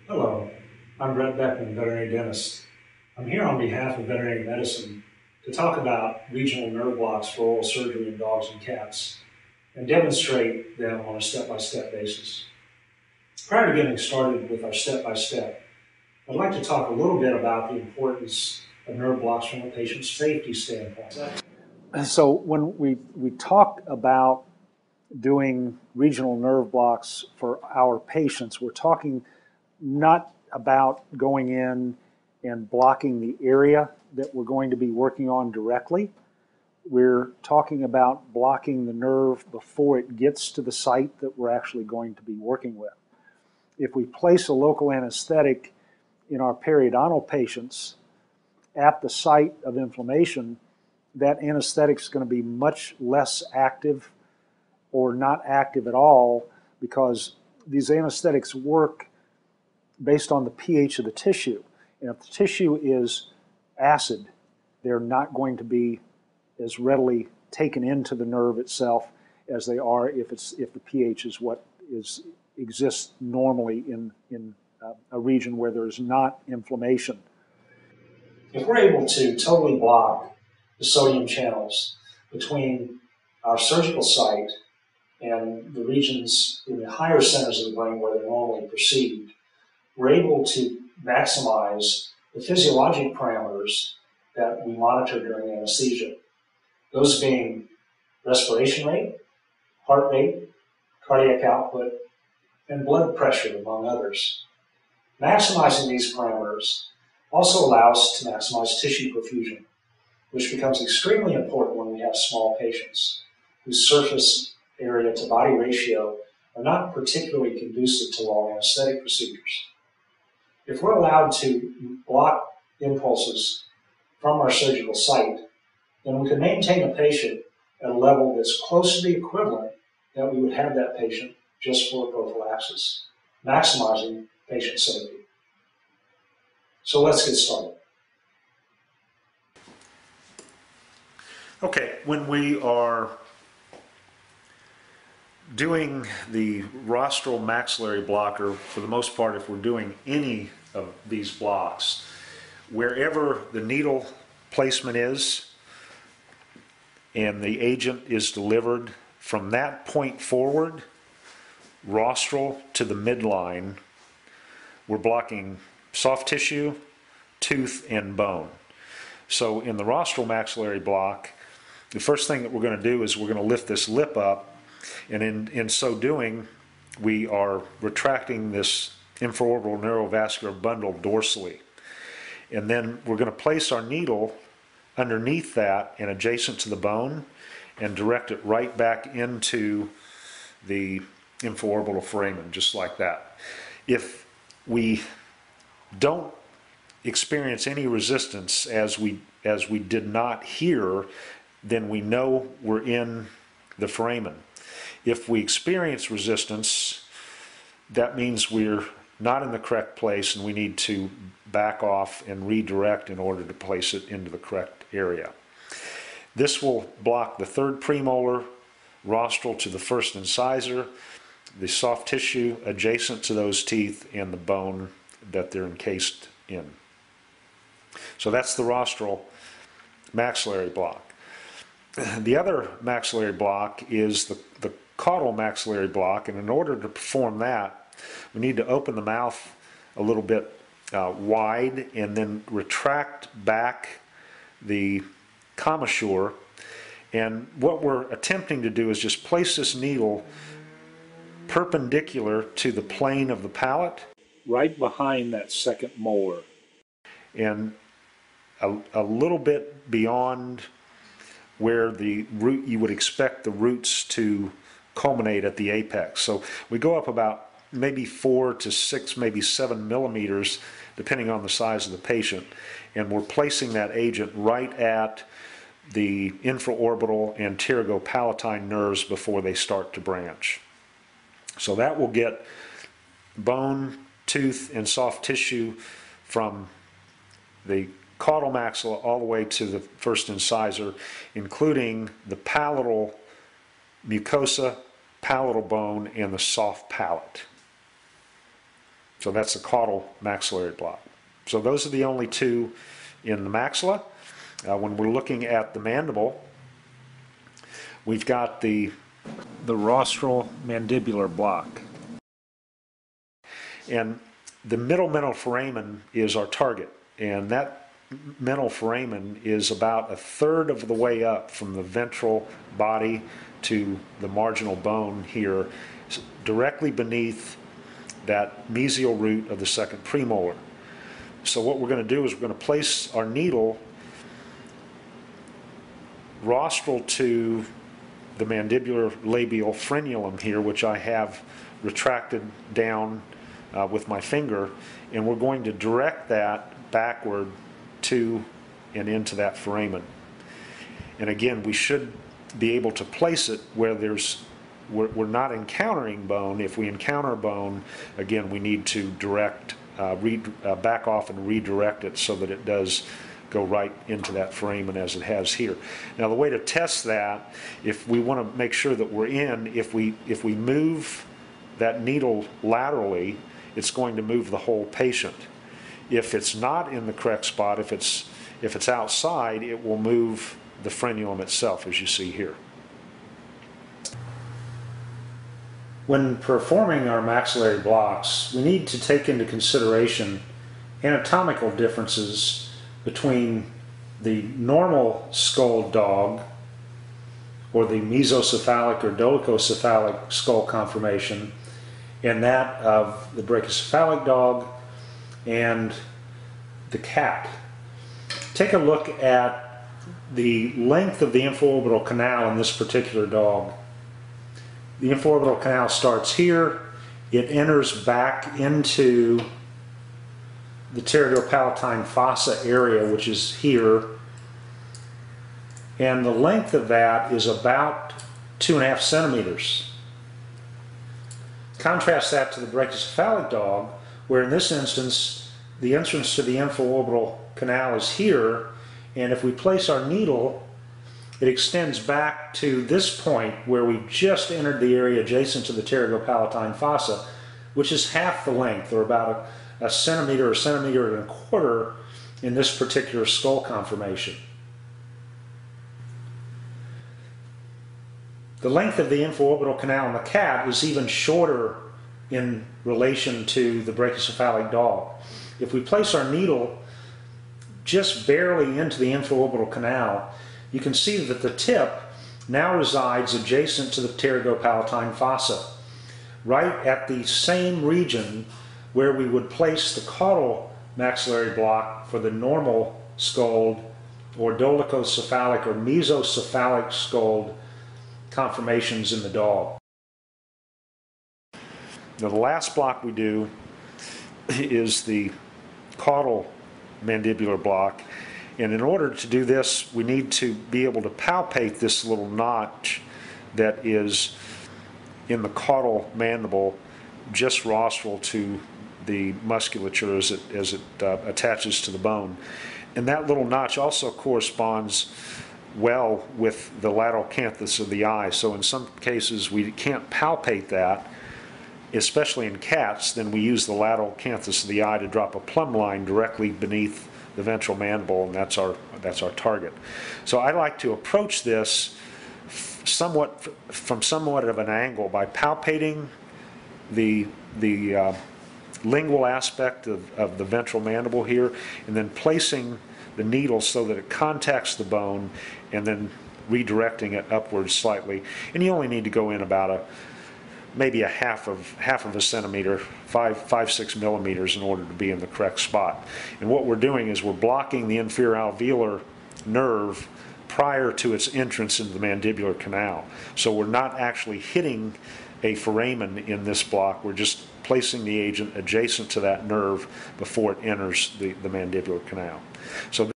Hello, I'm Brett Beckman, veterinary dentist. I'm here on behalf of veterinary medicine to talk about regional nerve blocks for oral surgery in dogs and cats and demonstrate them on a step-by-step basis. Prior to getting started with our step-by-step, I'd like to talk a little bit about the importance of nerve blocks from a patient safety standpoint. So when we talk about doing regional nerve blocks for our patients, we're talking not about going in and blocking the area that we're going to be working on directly. We're talking about blocking the nerve before it gets to the site that we're actually going to be working with. If we place a local anesthetic in our periodontal patients at the site of inflammation, that anesthetic is going to be much less active or not active at all, because these anesthetics work based on the pH of the tissue. And if the tissue is acid, they're not going to be as readily taken into the nerve itself as they are if the pH is what exists normally in a region where there's not inflammation. If we're able to totally block the sodium channels between our surgical site and the regions in the higher centers of the brain where they're normally perceived, we're able to maximize the physiologic parameters that we monitor during anesthesia. Those being respiration rate, heart rate, cardiac output, and blood pressure, among others. Maximizing these parameters also allows us to maximize tissue perfusion, which becomes extremely important when we have small patients whose surface area to body ratio are not particularly conducive to long anesthetic procedures. If we're allowed to block impulses from our surgical site, then we can maintain a patient at a level that's close to the equivalent that we would have that patient just for prophylaxis, maximizing patient safety. So let's get started. Okay, when we are doing the rostral maxillary blocker, for the most part, if we're doing any of these blocks, wherever the needle placement is and the agent is delivered, from that point forward, rostral to the midline, we're blocking soft tissue, tooth, and bone. So in the rostral maxillary block, the first thing that we're going to do is we're going to lift this lip up, and in so doing, we are retracting this infraorbital neurovascular bundle dorsally. And then we're going to place our needle underneath that and adjacent to the bone and direct it right back into the infraorbital foramen, just like that. If we don't experience any resistance, as we did not here, then we know we're in the foramen. If we experience resistance, that means we're not in the correct place and we need to back off and redirect in order to place it into the correct area. This will block the third premolar, rostral to the first incisor, the soft tissue adjacent to those teeth, and the bone that they're encased in. So that's the rostral maxillary block. The other maxillary block is the caudal maxillary block, and in order to perform that, we need to open the mouth a little bit wide and then retract back the commissure. And what we're attempting to do is just place this needle perpendicular to the plane of the palate, right behind that second molar, and a little bit beyond where the root, you would expect the roots to culminate at the apex. So we go up about maybe 4 to 6, maybe 7 millimeters, depending on the size of the patient, and we're placing that agent right at the infraorbital and pterygopalatine nerves before they start to branch. So that will get bone, tooth, and soft tissue from the caudal maxilla all the way to the first incisor, including the palatal mucosa, palatal bone, and the soft palate. So that's the caudal maxillary block. So those are the only two in the maxilla. When we're looking at the mandible, we've got the rostral mandibular block. And the middle mental foramen is our target, and that mental foramen is about a third of the way up from the ventral body to the marginal bone here, directly beneath that mesial root of the second premolar. So what we're going to do is we're going to place our needle rostral to the mandibular labial frenulum here, which I have retracted down with my finger, and we're going to direct that backward to and into that foramen. And again, we should be able to place it where we're not encountering bone. If we encounter bone, again, we need to back off and redirect it so that it does go right into that foramen as it has here. Now the way to test that, if we want to make sure that we're in, if we move that needle laterally, it's going to move the whole patient. If it's not in the correct spot, if it's outside, it will move the frenulum itself, as you see here. When performing our maxillary blocks, we need to take into consideration anatomical differences between the normal skull dog, or the mesocephalic or dolichocephalic skull conformation, and that of the brachycephalic dog and the cat. Take a look at the length of the infraorbital canal in this particular dog. The infraorbital canal starts here, it enters back into the pterygopalatine fossa area, which is here, and the length of that is about 2.5 centimeters. Contrast that to the brachycephalic dog, where in this instance the entrance to the infraorbital canal is here, and if we place our needle, it extends back to this point where we just entered the area adjacent to the pterygopalatine fossa, which is half the length, or about a centimeter or centimeter and a quarter in this particular skull conformation. The length of the infraorbital canal in the cat is even shorter in relation to the brachycephalic dog. If we place our needle just barely into the infraorbital canal, you can see that the tip now resides adjacent to the pterygopalatine fossa, right at the same region where we would place the caudal maxillary block for the normal skulled or dolichocephalic or mesocephalic skulled conformations in the dog. Now the last block we do is the caudal mandibular block, and in order to do this we need to be able to palpate this little notch that is in the caudal mandible just rostral to the musculature as it attaches to the bone. And that little notch also corresponds well with the lateral canthus of the eye. So in some cases we can't palpate that, especially in cats, then we use the lateral canthus of the eye to drop a plumb line directly beneath the ventral mandible, and that's our target. So I like to approach this from somewhat of an angle by palpating the lingual aspect of the ventral mandible here, and then placing the needle so that it contacts the bone, and then redirecting it upwards slightly. And you only need to go in about maybe a half of a centimeter, 5-6 millimeters, in order to be in the correct spot. And what we're doing is we're blocking the inferior alveolar nerve prior to its entrance into the mandibular canal. So we're not actually hitting a foramen in this block, we're just placing the agent adjacent to that nerve before it enters the mandibular canal. So